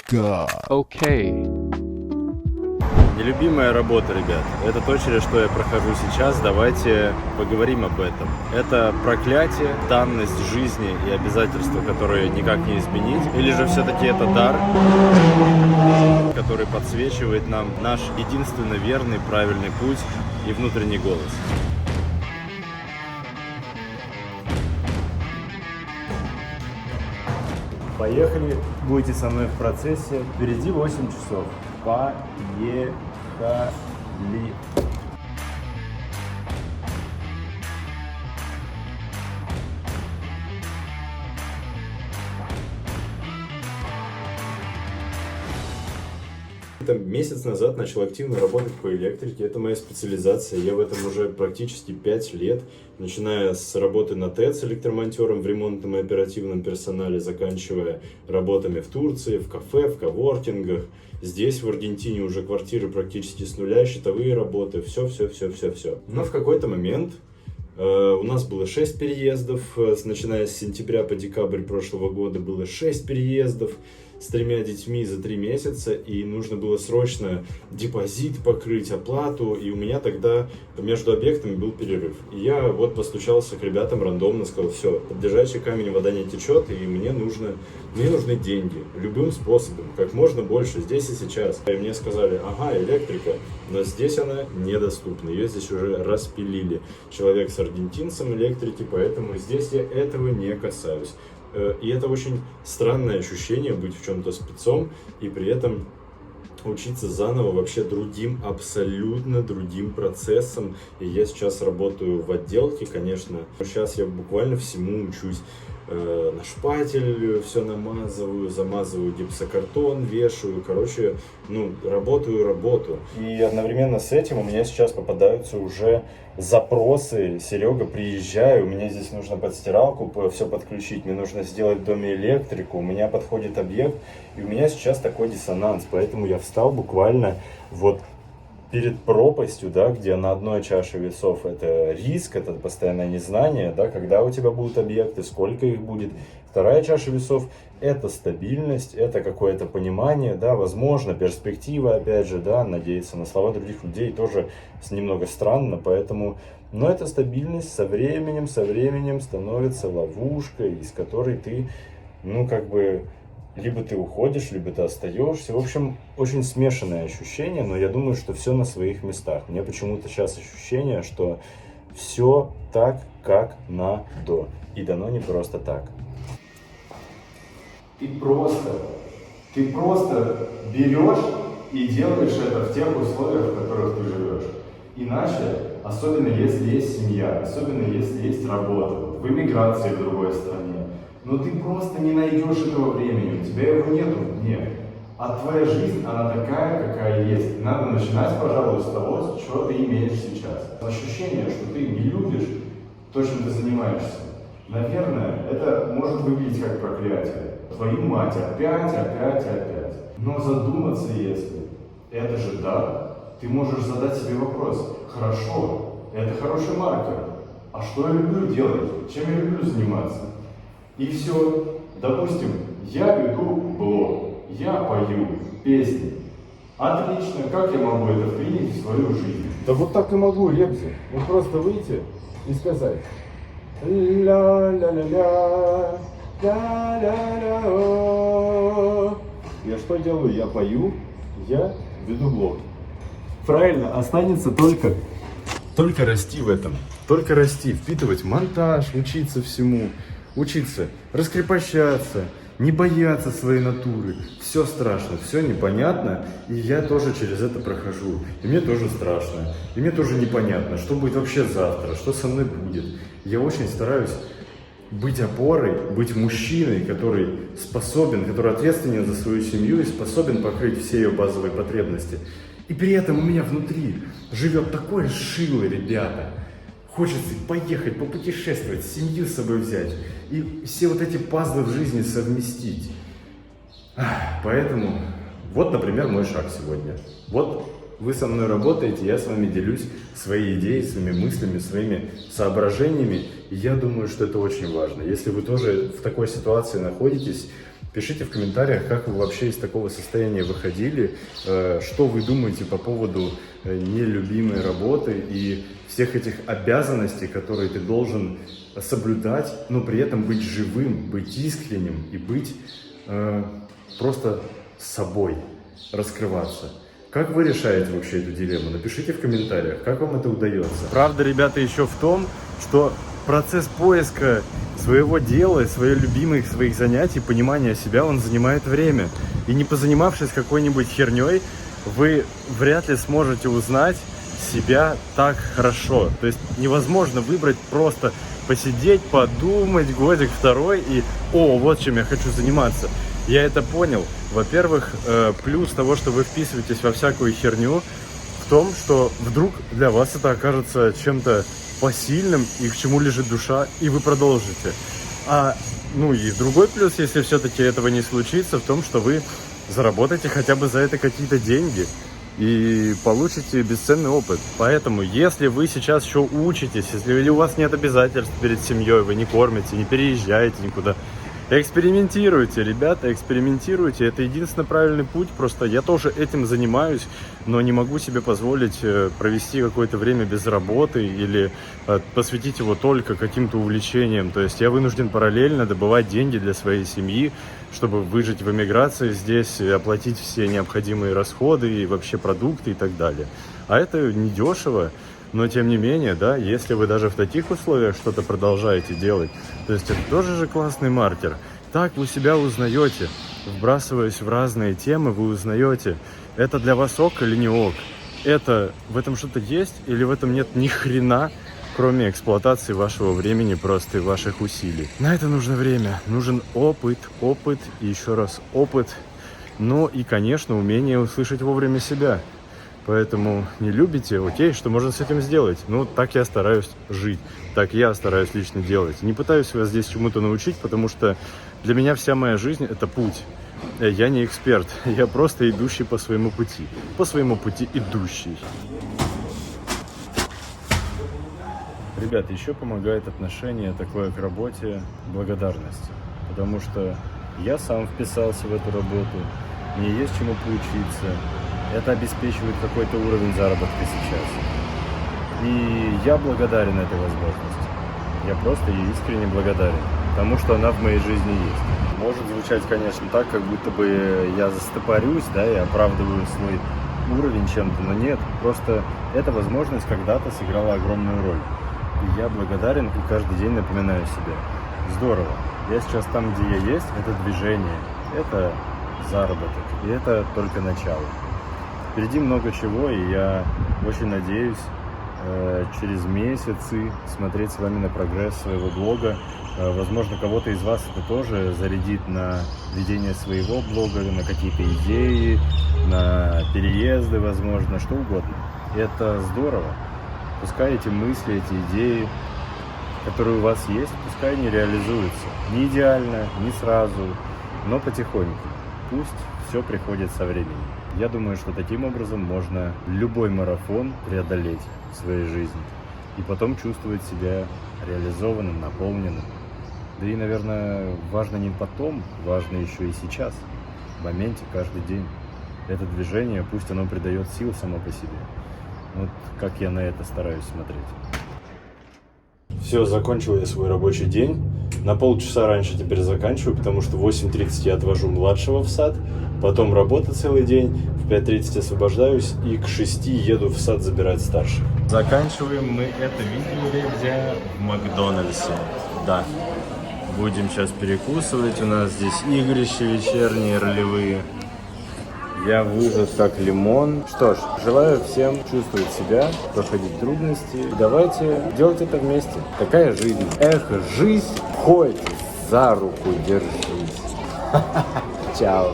Ка. Okay. Нелюбимая работа, ребят. Это то, через что я прохожу сейчас. Давайте поговорим об этом. Это проклятие, данность жизни и обязательства, которые никак не изменить. Или же все-таки это дар, который подсвечивает нам наш единственно верный, правильный путь и внутренний голос. Поехали, будете со мной в процессе. Впереди 8 часов. Поехали. Месяц назад начал активно работать по электрике. Это моя специализация. Я в этом уже практически 5 лет. Начиная с работы на ТЭЦ электромонтером в ремонтном и оперативном персонале, заканчивая работами в Турции, в кафе, в коворкингах. Здесь, в Аргентине, уже квартиры практически с нуля, счетовые работы, все. Но в какой-то момент у нас было 6 переездов, начиная с сентября по декабрь прошлого года было 6 переездов с 3 детьми за 3 месяца, и нужно было срочно депозит покрыть, оплату, и у меня тогда между объектами был перерыв. И я вот постучался к ребятам рандомно, сказал: все, под лежачий камень вода не течет, и мне нужны деньги, любым способом, как можно больше, здесь и сейчас. И мне сказали: ага, электрика, но здесь она недоступна, ее здесь уже распилили. Человек с аргентинцем электрики, поэтому здесь я этого не касаюсь. И это очень странное ощущение быть в чем-то спецом и при этом учиться заново вообще абсолютно другим процессом. И я сейчас работаю в отделке, конечно. Сейчас я буквально всему учусь. На шпатель все намазываю, замазываю гипсокартон, вешаю. Короче, работаю. И одновременно с этим у меня сейчас попадаются уже запросы: Серега, приезжай, у меня здесь нужно под стиралку все подключить, мне нужно сделать в доме электрику, у меня подходит объект, и у меня сейчас такой диссонанс, поэтому я встал буквально вот перед пропастью, да, где на одной чаше весов это риск, это постоянное незнание, да, когда у тебя будут объекты, сколько их будет. Вторая чаша весов — это стабильность, это какое-то понимание, да, возможно, перспектива, опять же, да, надеяться на слова других людей тоже немного странно, поэтому, но эта стабильность со временем становится ловушкой, из которой ты, либо ты уходишь, либо ты остаешься. В общем, очень смешанное ощущение, но я думаю, что все на своих местах. Мне почему-то сейчас ощущение, что все так, как надо. И дано не просто так. Ты просто берешь и делаешь это в тех условиях, в которых ты живешь. Иначе, особенно если есть семья, особенно если есть работа, в эмиграции в другой стране, но ты просто не найдешь этого времени, у тебя его нету. Нет. А твоя жизнь, она такая, какая есть. Надо начинать, пожалуй, с того, что ты имеешь сейчас. Ощущение, что ты не любишь то, чем ты занимаешься, наверное, это может выглядеть как проклятие. Твою мать, опять. Но задуматься, если это же дар, ты можешь задать себе вопрос: хорошо, это хороший маркер. А что я люблю делать? Чем я люблю заниматься? И все. Допустим, я веду блог, я пою песни. Отлично, как я могу это вклинить в свою жизнь? Да вот так и могу, Ребзи. Вот просто выйти и сказать: ля-ля-ля-ля, ля-ля-ля. Я что делаю? Я пою, я веду блог. Правильно, останется только расти в этом. Только расти, впитывать монтаж, учиться всему. Учиться раскрепощаться, не бояться своей натуры. Все страшно, все непонятно, и я тоже через это прохожу. И мне тоже страшно, и мне тоже непонятно, что будет вообще завтра, что со мной будет. Я очень стараюсь быть опорой, быть мужчиной, который способен, который ответственен за свою семью и способен покрыть все ее базовые потребности. И при этом у меня внутри живет такое шило, ребята. Хочется поехать, попутешествовать, семью с собой взять и все вот эти пазлы в жизни совместить. Поэтому вот, например, мой шаг сегодня. Вот вы со мной работаете, я с вами делюсь своей идеей, своими мыслями, своими соображениями. И я думаю, что это очень важно. Если вы тоже в такой ситуации находитесь, Пишите в комментариях, как вы вообще из такого состояния выходили, что вы думаете по поводу нелюбимой работы и всех этих обязанностей, которые ты должен соблюдать, но при этом быть живым, быть искренним и быть просто собой, раскрываться. Как вы решаете вообще эту дилемму? Напишите в комментариях, как вам это удается. Правда, ребята, еще в том, что процесс поиска своего дела, своей любимой, своих занятий, понимания себя, он занимает время. И не позанимавшись какой-нибудь херней, вы вряд ли сможете узнать себя так хорошо. То есть невозможно выбрать просто посидеть, подумать годик-второй и «О, вот чем я хочу заниматься». Я это понял. Во-первых, плюс того, что вы вписываетесь во всякую херню, в том, что вдруг для вас это окажется чем-то посильным и к чему лежит душа, и вы продолжите. Ну и другой плюс, если все-таки этого не случится, в том, что вы заработаете хотя бы за это какие-то деньги и получите бесценный опыт. Поэтому, если вы сейчас еще учитесь, если у вас нет обязательств перед семьей, вы не кормите, не переезжаете никуда, экспериментируйте, ребята, экспериментируйте. Это единственно правильный путь. Просто я тоже этим занимаюсь, но не могу себе позволить провести какое-то время без работы или посвятить его только каким-то увлечениям. То есть я вынужден параллельно добывать деньги для своей семьи, чтобы выжить в эмиграции здесь, оплатить все необходимые расходы и вообще продукты и так далее. А это недешево. Но тем не менее, да, если вы даже в таких условиях что-то продолжаете делать, то есть это тоже же классный маркер. Так вы себя узнаете, вбрасываясь в разные темы, вы узнаете, это для вас ок или не ок. Это в этом что-то есть или в этом нет ни хрена, кроме эксплуатации вашего времени просто и ваших усилий. На это нужно время, нужен опыт и еще раз опыт. Ну и, конечно, умение услышать вовремя себя. Поэтому не любите, окей, что можно с этим сделать? Ну, так я стараюсь жить, так я стараюсь лично делать. Не пытаюсь вас здесь чему-то научить, потому что для меня вся моя жизнь – это путь. Я не эксперт, я просто идущий по своему пути идущий. Ребята, еще помогает отношение такое к работе, благодарность. Потому что я сам вписался в эту работу, мне есть чему поучиться. Это обеспечивает какой-то уровень заработка сейчас. И я благодарен этой возможности. Я просто ей искренне благодарен, потому что она в моей жизни есть. Может звучать, конечно, так, как будто бы я застопорюсь, да, и оправдываю свой уровень чем-то, но нет. Просто эта возможность когда-то сыграла огромную роль. И я благодарен и каждый день напоминаю себе. Здорово. Я сейчас там, где я есть, это движение, это заработок, и это только начало. Впереди много чего, и я очень надеюсь через месяцы смотреть с вами на прогресс своего блога. Возможно, кого-то из вас это тоже зарядит на ведение своего блога, на какие-то идеи, на переезды, возможно, что угодно. И это здорово. Пускай эти мысли, эти идеи, которые у вас есть, пускай они реализуются. Не идеально, не сразу, но потихоньку. Пусть все приходит со временем. Я думаю, что таким образом можно любой марафон преодолеть в своей жизни и потом чувствовать себя реализованным, наполненным. Да и, наверное, важно не потом, важно еще и сейчас, в моменте, каждый день. Это движение, пусть оно придает сил само по себе. Вот как я на это стараюсь смотреть. Все, закончил я свой рабочий день. На полчаса раньше теперь заканчиваю, потому что в 8:30 я отвожу младшего в сад, потом работа целый день, в 5:30 освобождаюсь и к 6 еду в сад забирать старших. Заканчиваем мы это видео, ребят, в Макдональдсе. Да. Будем сейчас перекусывать, у нас здесь игрища вечерние, ролевые. Я выжат как лимон. Что ж, желаю всем чувствовать себя, проходить трудности. И давайте делать это вместе. Такая жизнь. Эх, жизнь, хоть за руку держись. Чао.